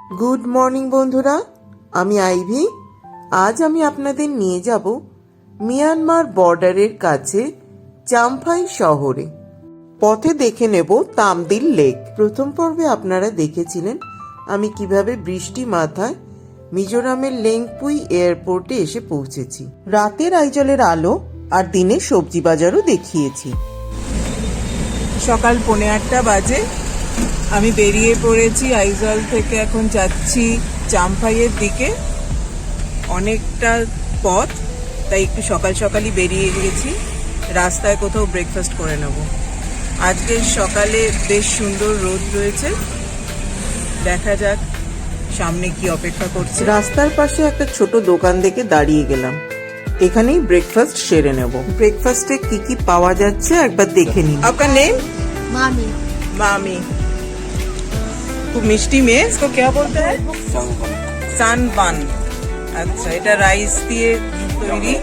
Good morning বন্ধুরা, আমি ivy. আজ আমি আপনাদের নিয়ে যাব মিয়ানমার বর্ডারের কাছে চাম্ফাই শহরে। পথে দেখে নেব তামদিল লেক। প্রথম পর্বে আপনারা দেখেছিলেন আমি কিভাবে বৃষ্টি মাথায় মিজোরামের লেংপুই এয়ারপোর্টে এসে পৌঁছেছি। রাতের আইজলের আলো আর দিনে সবজি বাজারও দেখিয়েছি। সকাল 8:45 বাজে আমি বেরিয়ে পড়েছি আইজল থেকে। এখন যাচ্ছি চাম্পাইয়ের দিকে। অনেকটা পথ, তাই একটু সকাল সকালই বেরিয়ে গেছি। রাস্তায় কোথাও ব্রেকফাস্ট করে নেব। আজকে সকালে বেশ সুন্দর রোদ রয়েছে, দেখা যাক সামনে কি অপেক্ষা করছে। রাস্তার পাশে একটা ছোট দোকান দেখে দাঁড়িয়ে গেলাম। এখানেই ব্রেকফাস্ট সেরে নেব। ব্রেকফাস্টে কি কি পাওয়া যাচ্ছে একবার দেখে নিন। আপনার নেম? मामी। मामी। খুব মিষ্টি মেয়ে। इसको क्या बोलते हैं? সানবান। আচ্ছা, এটা রাইস দিয়ে তৈরি।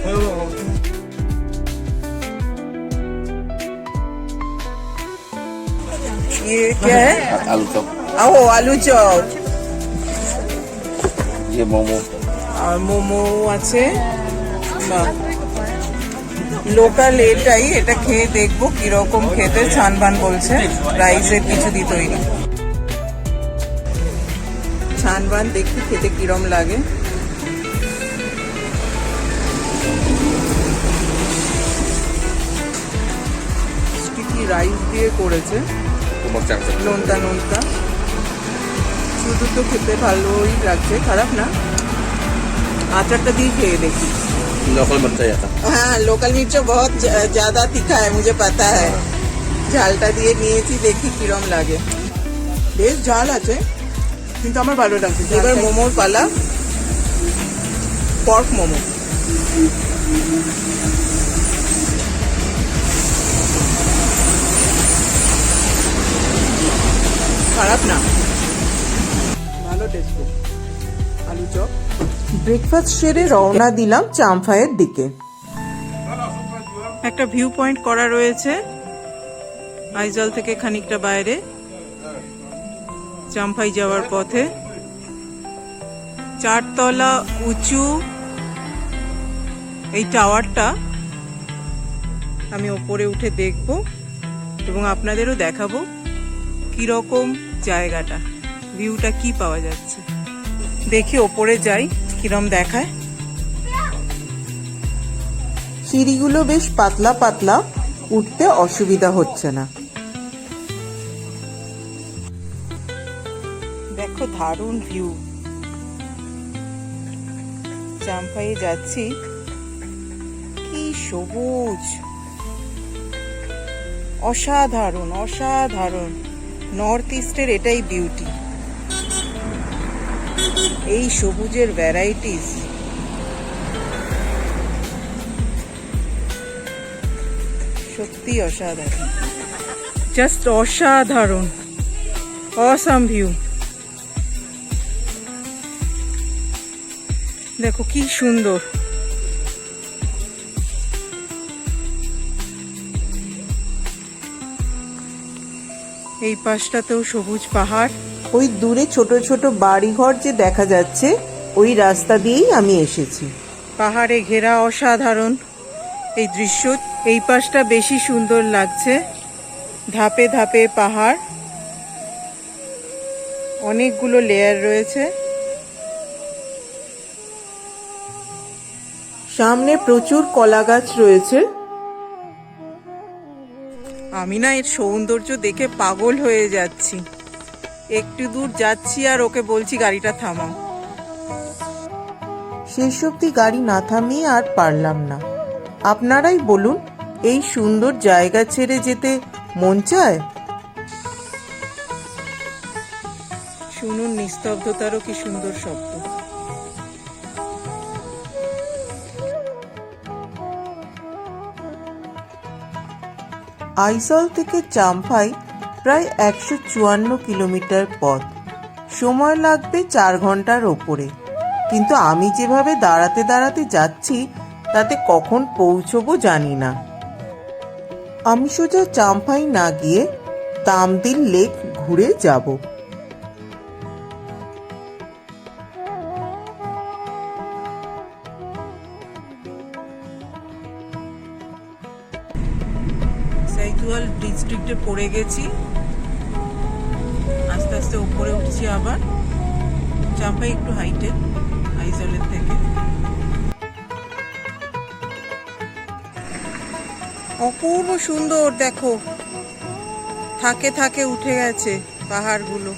ये क्या है? आलू चॉप। ओ आलू चॉप। ये मोमो। আর মোমো আছে। লোকাল এটাই, এটা খেয়ে দেখবো কিরকম খেতে। ছানবান বলছে, রাইসের কিছু দিয়ে তৈরি। ছানবান দেখি খেতে কিরম লাগে। স্টিকি রাইস দিয়ে করেছে, নোনতা নোনতা। শুধু তো খেতে ভালোই লাগছে, খারাপ না। আচারটা দিয়ে খেয়ে দেখি। लोकल मिर्चा आता। हाँ, लोकल मिर्च बहुत ज्यादा तीखा है, मुझे पता है। ঝালটা দিয়ে নিয়েছি, দেখি কিরম লাগে। বেশ ঝাল আছে, কিন্তু আমার ভালো লাগছে। এবার মোমোর পালা। পর্ক মোমো। খারাপ না, ভালো টেস্ট। আলু চপ। ব্রেকফাস্ট সেরে রওনা দিলাম চাম্ফাইয়ের দিকে। একটা ভিউ পয়েন্ট করা রয়েছে আইজল থেকে খানিকটা বাইরে, চাম্পাই যাওয়ার পথে। 4 তলা উঁচু এই টাওয়ারটা আমি ওপরে উঠে দেখব এবং আপনাদেরও দেখাবো কিরকম জায়গাটা, ভিউটা কি পাওয়া যাচ্ছে। দেখি ওপরে যাই কিরম দেখায়। সিঁড়িগুলো বেশ পাতলা পাতলা, উঠতে অসুবিধা হচ্ছে না। দেখো দারুণ ভিউ। চাম্পাইয়ে যাচ্ছি, কি সবুজ, অসাধারণ অসাধারণ। নর্থ ইস্টের এটাই বিউটি, এই সবুজের ভ্যারাইটিস। সত্যি অসাধারণ, জাস্ট অসাধারণ, অসাম ভিউ। দেখো কি সুন্দর। এই পাশটাতেও সবুজ পাহাড়। ওই দূরে ছোট ছোট বাড়িঘর যে দেখা যাচ্ছে, ওই রাস্তা দিয়েই আমি এসেছি। পাহাড়ে ঘেরা অসাধারণ এই দৃশ্য। এই পাশটা বেশি সুন্দর লাগছে, ধাপে ধাপে পাহাড়, অনেকগুলো লেয়ার রয়েছে। সামনে প্রচুর কলা গাছ রয়েছে। আমি না এর সৌন্দর্য দেখে পাগল হয়ে যাচ্ছি। একটু দূর যাচ্ছি আর ওকে বলছি গাড়িটা থামাও। শেষ অব্দি গাড়ি না থামিয়ে আর পারলাম না। আপনারাই বলুন, এই সুন্দর জায়গা ছেড়ে যেতে মন চায়? শুনুন নিস্তব্ধতারও কি সুন্দর শব্দ। আইজল থেকে চাম্ফাই প্রায় 154 কিলোমিটার পথ। সময় লাগবে 4 ঘন্টার ওপরে। কিন্তু আমি যেভাবে দাঁড়াতে দাঁড়াতে যাচ্ছি, তাতে কখন পৌঁছবো জানি না। আমি সোজা চাম্ফাই না গিয়ে তামদিল লেক ঘুরে যাব। সাইতুয়াল ডিস্ট্রিক্টে পড়ে গেছি, আস্তে আস্তে উপরে উঠছি আবার। চাম্পাই একটু হাইটে আইজলের থেকে। অপূর্ব সুন্দর, দেখো থাকে থাকে উঠে গেছে পাহাড়গুলো।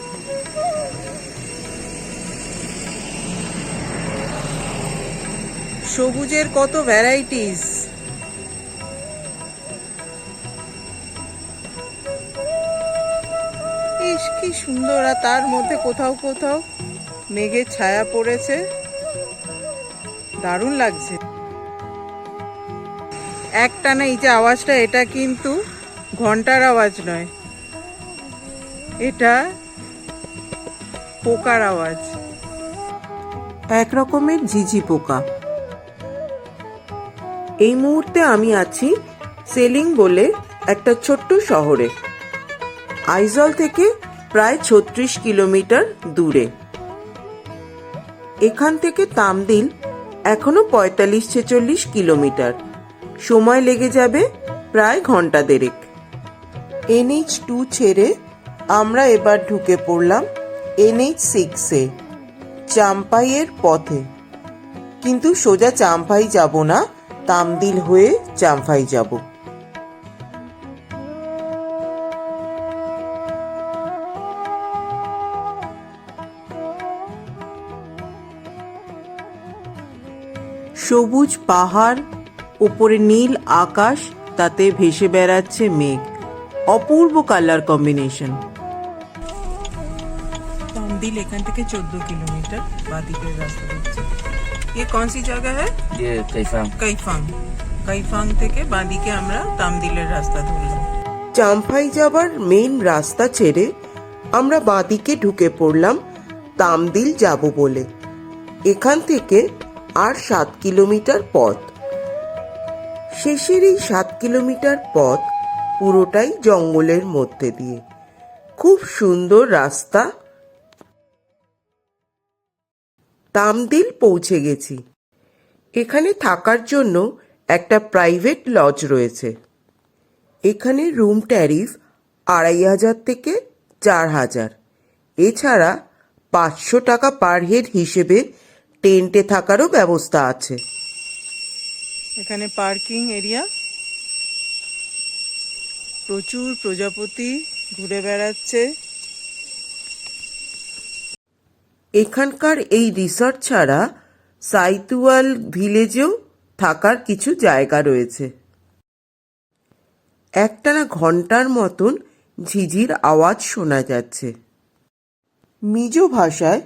সবুজের কত ভ্যারাইটিস। ইস কি সুন্দর, আর তার মধ্যে কোথাও কোথাও মেঘের ছায়া পড়েছে, দারুণ লাগছে। একটানা এই যে আওয়াজটা, এটা কিন্তু ঘন্টার আওয়াজ নয়, এটা পোকার আওয়াজ। এক রকমের ঝিঝি পোকা। এই মুহূর্তে আমি আছি সেলিং বলে একটা ছোট্ট শহরে, আইজল থেকে প্রায় 36 কিলোমিটার দূরে। এখান থেকে তামদিল এখনো 45-46 কিলোমিটার, সময় লেগে যাবে প্রায় ঘন্টা দেড়েক। NH2 ছেড়ে আমরা এবার ঢুকে পড়লাম NH6-এ, চাম্পাইয়ের পথে। কিন্তু সোজা চাম্পাই যাব না, তামদিল হয়ে চাম্পাই যাব। সবুজ পাহাড়, ওপরে নীল আকাশ, তাতে ভেসে বেড়াচ্ছে মেঘ। অপূর্ব কালার কম্বিনেশন। तामदिल এখান থেকে 14 কিলোমিটার বাদিকের রাস্তা হচ্ছে। ये कौन सी जगह है? ये कैफांग। কাইফাং। কাইফাং থেকে বাদিকে আমরা তামদিলের রাস্তা ধরলাম। চাম্পাই যাবার মেইন রাস্তা ছেড়ে আমরা বাঁদিকে ঢুকে পড়লাম তামদিল যাব বলে। এখান থেকে আর 7 কিলোমিটার পথ। শেষের এই 7 কিলোমিটার পথ পুরোটাই জঙ্গলের মধ্যে দিয়ে। খুব সুন্দর রাস্তা। তামদিল পৌঁছে গেছি। এখানে থাকার জন্য একটা প্রাইভেট লজ রয়েছে। এখানে রুম ট্যারিফ 2500 থেকে 4000। এছাড়া 500 টাকা পার হেড হিসেবে টেন্টে থাকারও ব্যবস্থা আছে। এখানে পার্কিং এরিয়া, প্রচুর প্রজাপতি ঘুরে বেড়াচ্ছে। এখানকার এই রিসর্ট ছাড়া সাইতুয়াল ভিলেজেও থাকার কিছু জায়গা রয়েছে। একটানা ঘন্টার মতন ঝিঝির আওয়াজ শোনা যাচ্ছে। মিজো ভাষায়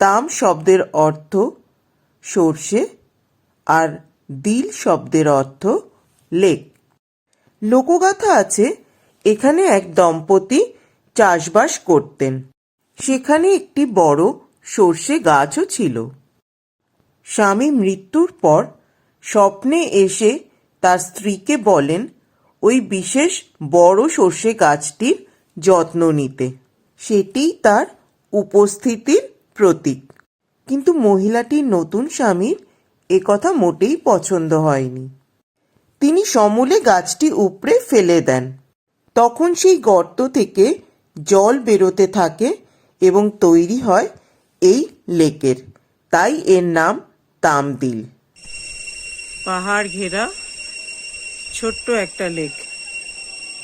তাম শব্দের অর্থ সর্ষে আর দিল শব্দের অর্থ লেক। লোকগাথা আছে এখানে এক দম্পতি চাষবাস করতেন, সেখানে একটি বড় সর্ষে গাছও ছিল। স্বামী মৃত্যুর পর স্বপ্নে এসে তার স্ত্রীকে বলেন ওই বিশেষ বড় সর্ষে গাছটির যত্ন নিতে, সেটিই তার উপস্থিতির প্রতীক। কিন্তু মহিলাটির নতুন স্বামীর একথা মোটেই পছন্দ হয়নি। তিনি সমূলে গাছটি উপড়ে ফেলে দেন। তখন সেই গর্ত থেকে জল বেরোতে থাকে এবং তৈরি হয় এই লেকের, তাই এর নাম তামদিল। পাহাড় ঘেরা ছোট্ট একটা লেক।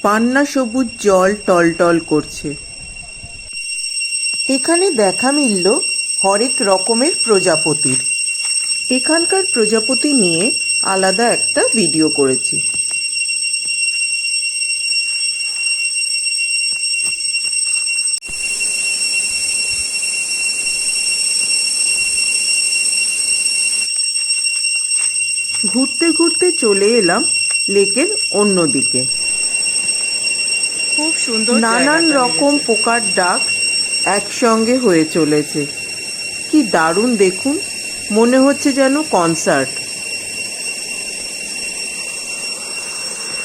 পান্না সবুজ জল টলটল করছে। এখানে দেখা মিলল হরেক রকমের প্রজাপতির। এখানকার প্রজাপতি নিয়ে আলাদা একটা ভিডিও করেছি। ঘুরতে ঘুরতে চলে এলাম লেকের অন্যদিকে। খুব সুন্দর নানান জায়গাটা রকম লেগেছে। পোকার ডাক একসঙ্গে হয়ে চলেছে। কি দারুণ দেখুন, মনে হচ্ছে যেন কনসার্ট।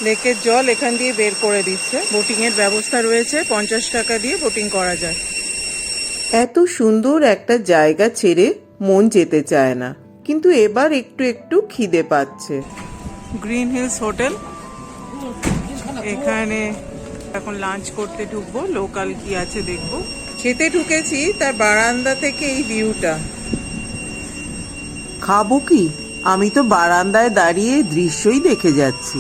লেকের জল এখান দিয়ে বের করে দিচ্ছে। বোটিং এর ব্যবস্থা রয়েছে, 50 টাকা দিয়ে বোটিং করা যায়। এত সুন্দর একটা জায়গা ছেড়ে মন যেতে চায় না, কিন্তু এবার একটু একটু খিদে পাচ্ছে। Green hills hotel. এখানে এখন লাঞ্চ করতে ঢুকবো, লোকাল কি আছে দেখবো। খেতে ঢুকেছি, তার বারান্দা থেকে এই ভিউটা। খাবো কি? আমি তো বারান্দায় দাঁড়িয়ে দৃশ্যই দেখে যাচ্ছি।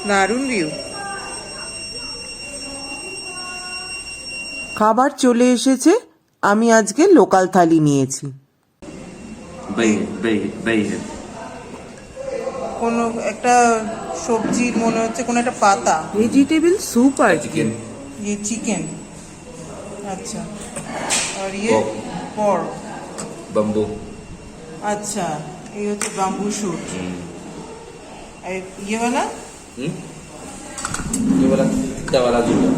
দারুণ ভিউ। খাবার চলে এসেছে। আমি আজকে লোকাল থালি নিয়েছি। বাইরে কোনো একটা সবজির মনে হচ্ছে, কোনো একটা পাতা। ভেজিটেবল স্যুপ আর কি। চিকেন ये चिकन, अच्छा। और ये pork, বাম্বু अच्छा। ये होते बाम्बू शूट। और ये वाला ये वाला तीता वाला झूला,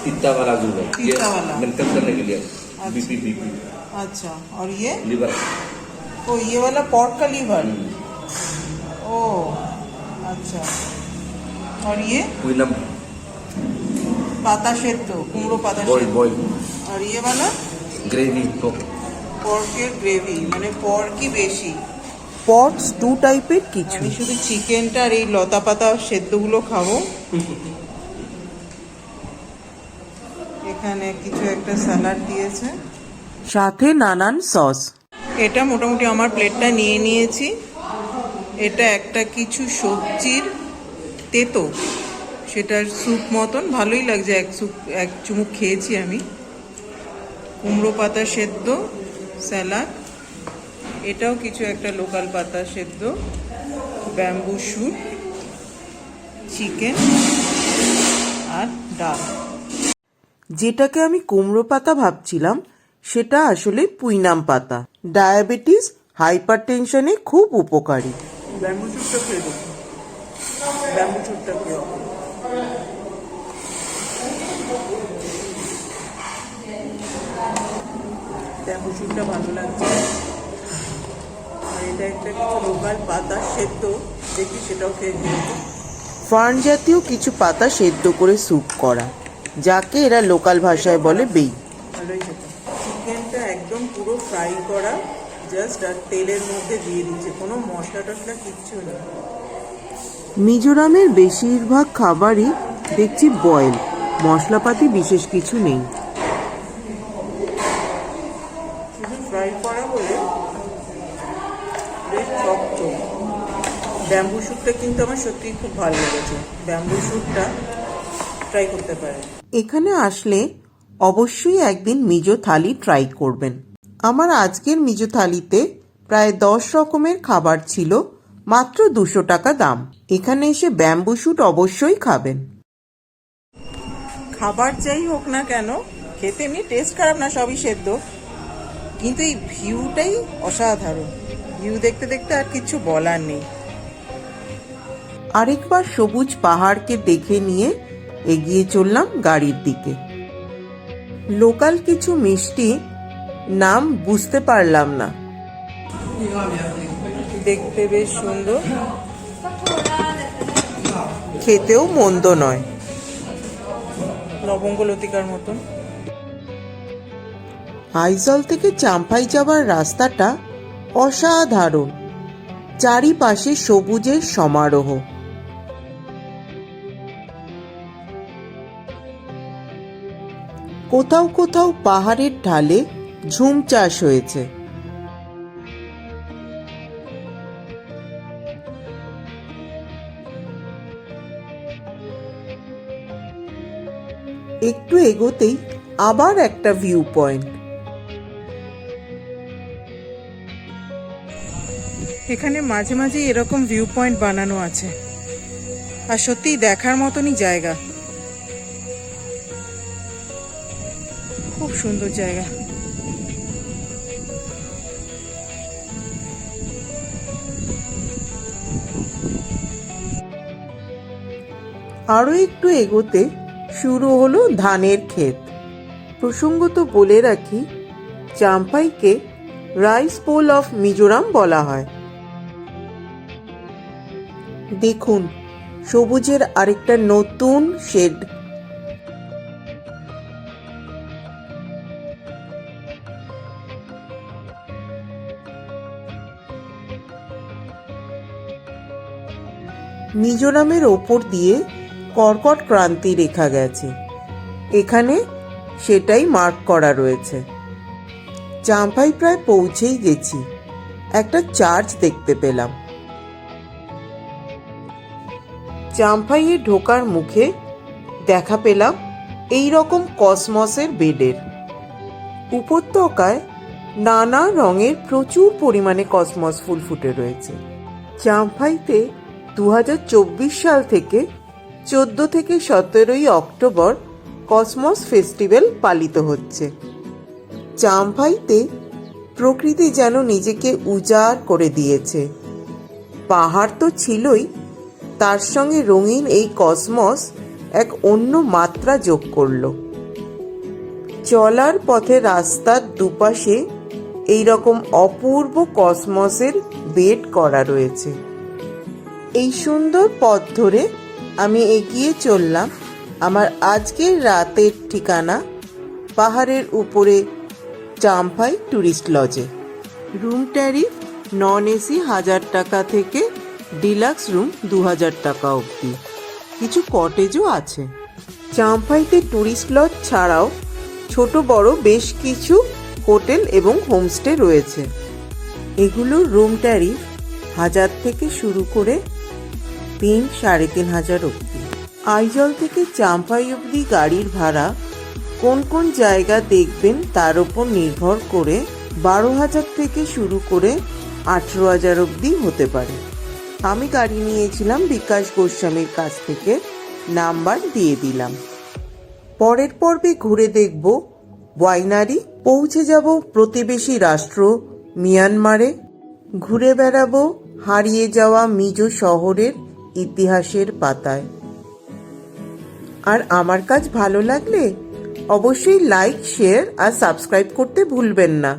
तीता वाला झूला, तीता वाला। मेंटेन करने के लिए अच्छा। बीपी अच्छा। और ये लीवर ओ, ये वाला pork का लीवर। ओ, अच्छा। और ये कुइलम पाता सेদ্ধ, कुमड़ो पाता बॉयल सेদ্ধ। बॉयल और ये वाला ग्रेवी तो পর্কের গ্রেভি, মানে পর্কই বেশি। পট স্টু টাইপের কিছু। আমি শুধু চিকেনটা আর এই লতা পাতা সেদ্ধগুলো খাবো। এখানে কিছু একটা স্যালাড দিয়েছে, সাথে নানান সস। এটা মোটামুটি আমার প্লেটটা নিয়ে নিয়েছি। এটা একটা কিছু সবজির তেতো, সেটার স্যুপ মতন, ভালোই লাগছে। এক চুমুক খেয়েছি আমি। কুমড়ো পাতা সেদ্ধ, স্যালাড, এটাও কিছু একটা লোকাল পাতা সেদ্ধ, ব্যাম্বু শুট, চিকেন আর ডাল। যেটাকে আমি কুমড়ো পাতা ভাবছিলাম সেটা আসলে পুইনাম পাতা। ডায়াবেটিস, হাইপারটেনশনে খুব উপকারী। ব্যাম্বু শুটটা খেয়ে দেখুন, ব্যাম্বু শুটটা খেয়ে। ব্যাম্বু শুটটা ভালো লাগছে। আর এটা একটা কিছু লোকাল পাতা সেদ্ধ, দেখি সেটাও খেয়ে দেখি। ফার্ন জাতীয় কিছু পাতা সেদ্ধ করে স্যুপ করা, যাকে এরা লোকাল ভাষায় বলে বেই। ভালোই খেতে। চিকেনটা একদম পুরো ফ্রাই করা, জাস্ট আর তেলের মধ্যে দিয়ে দিচ্ছে, কোনো মশলা টশলা কিচ্ছু নেই। মিজোরামের বেশিরভাগ খাবারই দেখছি বয়েল, মশলাপাতি বিশেষ কিছু নেই। শুধু ফ্রাই করা বলে বেশ শক্ত। ব্যাম্বু শুটটা কিন্তু আমার সত্যিই খুব ভালো লেগেছে। ব্যাম্বু শুটটা ট্রাই করতে পারে। এখানে আসলে অবশ্যই একদিন মিজো থালি ট্রাই করবেন। আমার আজকের মিজো থালিতে প্রায় 10 রকমের খাবার ছিল, মাত্র 200 টাকা দাম। এখানে এসে ব্যাম্বু শুট অবশ্যই খাবেন। খাবার যাই হোক না কেন, খেতে এমনি টেস্ট খারাপ না, সবই সেদ্ধ, কিন্তু এই ভিউটাই অসাধারণ। ভিউ দেখতে দেখতে আর কিছু বলার নেই। আরেকবার সবুজ পাহাড়কে দেখে নিয়ে এগিয়ে চললাম গাড়ির দিকে। লোকাল কিছু মিষ্টি, নাম বুঝতে পারলাম না। দেখতে বেশ সুন্দর, খেতেও মন্দ নয়। লবঙ্গ লতিকার মতন। আইজল থেকে চাম্পাই যাওয়ার রাস্তাটা অসাধারণ, চারিপাশে সবুজের সমারোহ। কোথাও কোথাও পাহাড়ের ঢালে ঝুম চাষ হয়েছে। একটু এগোতেই আবার একটা ভিউ পয়েন্ট। এখানে মাঝে মাঝে এরকম ভিউ পয়েন্ট বানানো আছে, আর সত্যিই দেখার মতনই জায়গা। খুব সুন্দর জায়গা। আরো একটু এগোতে শুরু হলো ধানের ক্ষেত। প্রসঙ্গত বলে রাখি, চাম্পাইকে রাইস বোল অফ মিজোরাম বলা হয়। দেখুন, সবুজের আরেকটা নতুন শেড। মিজোরামের ওপর দিয়ে কর্কট ক্রান্তি রেখা গেছে। এখানে সেটাই মার্ক করা রয়েছে। চাম্পাই প্রায় পৌঁছেই গেছি। একটা চার্চ দেখতে পেলাম। চাম্পাইয়ে ঢোকার মুখে দেখা পেলাম এই রকম কসমসের বেডের। উপত্যকায় নানা রঙের প্রচুর পরিমাণে কসমস ফুল ফুটে রয়েছে। চাম্পাইতে 2024 সাল থেকে 14 থেকে 17 অক্টোবর কসমস ফেস্টিভ্যাল পালিত হচ্ছে। চাম্পাইতে প্রকৃতি যেন নিজেকে উজাড় করে দিয়েছে। পাহাড় তো ছিলই, তার সঙ্গে রঙিন এই কসমস এক অন্য মাত্রা যোগ করল। চলার পথে রাস্তার দুপাশে এই রকম অপূর্ব কসমসের বেড করা রয়েছে। এই সুন্দর পথ ধরে আমি এগিয়ে চললাম আমার আজকের রাতের ঠিকানা পাহাড়ের উপরে চাম্পাই ট্যুরিস্ট লজে। রুম ট্যারিফ নন এসি 1000 টাকা থেকে ডিলাক্স রুম 2000 টাকা অবধি। কিছু কটেজও আছে। চাম্পাইতে ট্যুরিস্ট লজ ছাড়াও ছোট বড় বেশ কিছু হোটেল এবং হোমস্টে রয়েছে। এগুলোর রুম ট্যারিফ 1000 থেকে শুরু করে 3-3500 অবধি। আইজল থেকে চাম্পাই অবধি গাড়ির ভাড়া কোন কোন জায়গা দেখবেন তার উপর নির্ভর করে 12,000 থেকে শুরু করে 18,000 অবধি হতে পারে। আমি গাড়ি নিয়েছিলাম বিকাশ গোস্বামীর কাছ থেকে, নাম্বার দিয়ে দিলাম। পরের পর্বে ঘুরে দেখব ওয়াইনারি, পৌঁছে যাব প্রতিবেশী রাষ্ট্র মিয়ানমারে, ঘুরে বেড়াবো হারিয়ে যাওয়া মিজো শহরের ইতিহাসের পাতায়। আর আমার কাজ ভালো লাগলে অবশ্যই লাইক, শেয়ার আর সাবস্ক্রাইব করতে ভুলবেন না।